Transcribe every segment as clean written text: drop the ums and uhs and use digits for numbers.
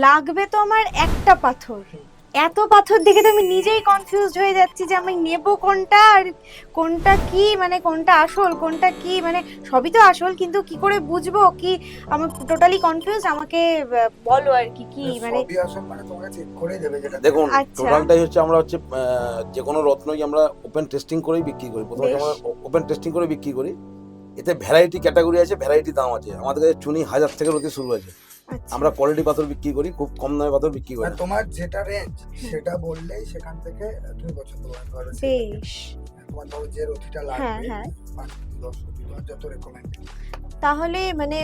লাগবে তো আমার একটা পাথর। এত পাথর দেখে তো আমি নিজেই কনফিউজড হয়ে যাচ্ছি যে আমি নেব কোনটা আর কোনটা কি, মানে কোনটা আসল কোনটা কি, মানে সবই তো আসল কিন্তু কি করে বুঝবো কি, আমি টোটালি কনফিউজ। আমাকে বলো আর কি কি মানে সবই আসল মানে তোমাকে চেক করে দেবে যেটা দেখুন আচ্ছা টোটালটাই হচ্ছে আমরা হচ্ছে যে কোনো রত্নই আমরা ওপেন টেস্টিং করেই বিক্রি করি। প্রথমে বেশ আমরা ওপেন টেস্টিং করে বিক্রি করি। এতে ভ্যারাইটি ক্যাটাগরি আছে, ভ্যারাইটি দাম আছে। আমাদের কাছে চুনি 1000 থেকে রতি শুরু আছে। আচ্ছা আমরা কোয়ালিটি পাথর বিক্রি করি, খুব কম দামে পাথর বিক্রি করি মানে না। তোমার যেটা রেঞ্জ সেটা বললেই সেখান থেকে তুমি পছন্দ করতে পারবে। বেশ তোমার ধরো যে রথিটা হ্যাঁ লাগবে হ্যাঁ 5 10 রথি তোমার যত রেকমেন্ড। তাহলে মানে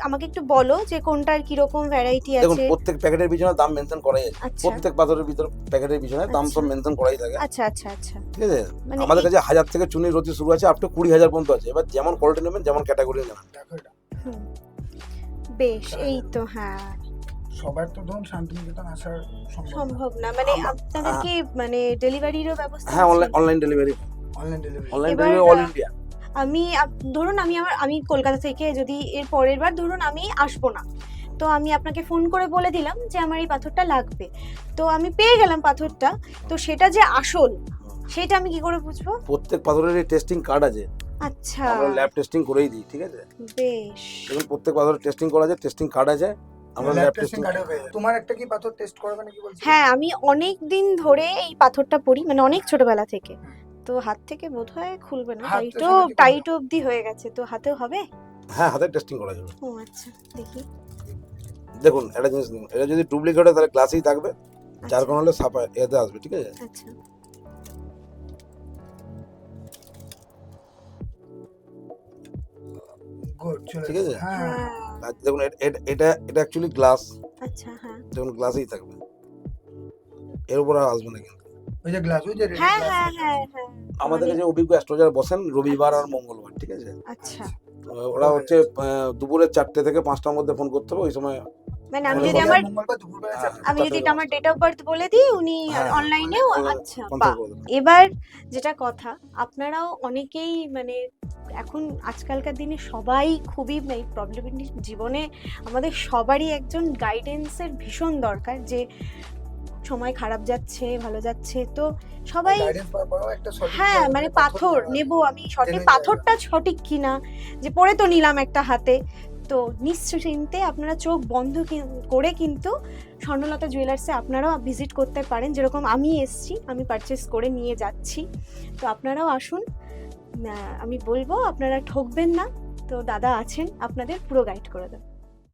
আমাকে একটু বলো যে কোনটার কি রকম ভ্যারাইটি দেখুন আছে। প্রত্যেক প্যাকেটের পিছনে দাম মেনশন করাই আছে। আচ্ছা প্রত্যেক পাথরের ভিতর প্যাকেটের পিছনে দাম আচ্ছা সব মেনশন করাই থাকে। আচ্ছা আচ্ছা আচ্ছা ঠিক আছে, মানে আমাদের কাছে 1000 থেকে চুনির রতি শুরু আছে, আপ টু 20,000 পর্যন্ত আছে। এবার যেমন কোয়ালিটি নেবেন, যেমন ক্যাটাগরি নেবেন। দেখো এটা হুম, বেশ এই তো হ্যাঁ সবার তো ধরুন শান্তিনিকেতন আসার সম্ভব সম্ভব না, মানে আমা- আপনাদের কি মানে ডেলিভারিরও ব্যবস্থা হ্যাঁ, আছে? Online delivery. Online delivery. Online এবার ডেলিভারি অল ইন্ডিয়া। আমি ধরুন আমি কলকাতা থেকে যদি এর পরের বার ধরুন আমি আসবো না, তো আমি আপনাকে ফোন করে বলে দিলাম যে আমার এই পাথরটা লাগবে, তো আমি পেয়ে গেলাম পাথরটা, তো সেটা যে আসল সেটা আমি কি করে বুঝবো? প্রত্যেক পাথরের টেস্টিং কার্ড আছে, আচ্ছা আমরা ল্যাব টেস্টিং করেই দিই। ঠিক আছে, বেশ দেখুন প্রত্যেক পাথরের টেস্টিং করা আছে, টেস্টিং কার্ড আছে, আমরা ল্যাব ল্যাব টেস্টিং টেস্টিং। কার্ডে হয়ে যাবে। তোমার একটা কি পাথর টেস্ট করবে নাকি বলছো? হ্যাঁ আমি অনেক দিন ধরে এই পাথরটা পরি, মানে অনেক ছোটবেলা থেকে, তো হাত থেকে বোধহয় খুলবে না, হাতে টাইটও সঙ্গে কি টাইট অবধি হয়ে গেছে, তো হাতেও হবে? হ্যাঁ, হাতে টেস্টিং করা যাবে। ও আচ্ছা দেখি দেখুন একটা জিনিস দেখুন, এটা যদি ডুপ্লিকেট হয় তাহলে গ্লাসেই থাকবে, যার আচ্ছা কোনো হলে ছাপা এতে আসবে। ঠিক আছে, আচ্ছা গুড চলে ঠিক আছে। হ্যাঁ হ্যাঁ আর দেখুন এটা অ্যাকচুয়ালি গ্লাস, আচ্ছা হ্যাঁ দেখুন গ্লাসেই থাকবে, এর উপর আর আসবে না। কিন্তু ওই যে গ্লাস ওই যে রেড হ্যাঁ গ্লাস হ্যাঁ হ্যাঁ হ্যাঁ আমাদের মানে কাছে অভিজ্ঞ অ্যাস্ট্রোলজার বসেন রবিবার আর মঙ্গলবার। ঠিক আছে, আচ্ছা ওরা হচ্ছে দুপুরে 4টে থেকে 5টার মধ্যে ফোন করতে হবে, ওই সময়। মানে আমি মানে যদি বলে আমার মঙ্গলবার দুপুরবেলা হ্যাঁ, চারটে। আমি যদি তাড়াতাড়ি আমার ডেট অফ বার্থ বলে দিই উনি হ্যাঁ, অনলাইনেও আচ্ছা কনফার্ম বাহ। করে দেবেন। এবার যেটা কথা, আপনারাও অনেকেই মানে এখন আজকালকার দিনে সবাই খুবই এই প্রবলেমেটিক জীবনে আমাদের সবারই একজন গাইডেন্সের ভীষণ দরকার, যে সময় খারাপ যাচ্ছে ভালো যাচ্ছে তো সবাই গাইডেন্স পাওয়ার পরেও একটা সঠিক হ্যাঁ জায়গায় মানে পাথর নেওয়া। নেব আমি সঠিক জেনে পাথরটা সঠিক কিনা, যে পরে তো নিলাম একটা হাতে, তো নিশ্চিন্তে আপনারা চোখ বন্ধ করে কিন্তু স্বর্ণলতা জুয়েলার্সে আপনারাও ভিজিট করতে পারেন, যেরকম আমি এসছি আমি পারচেস করে নিয়ে যাচ্ছি, তো আপনারাও আসুন। আমি বলবো আপনারা ঠকবেন না, তো দাদা আছেন আপনাদের পুরো গাইড করে দেবেন।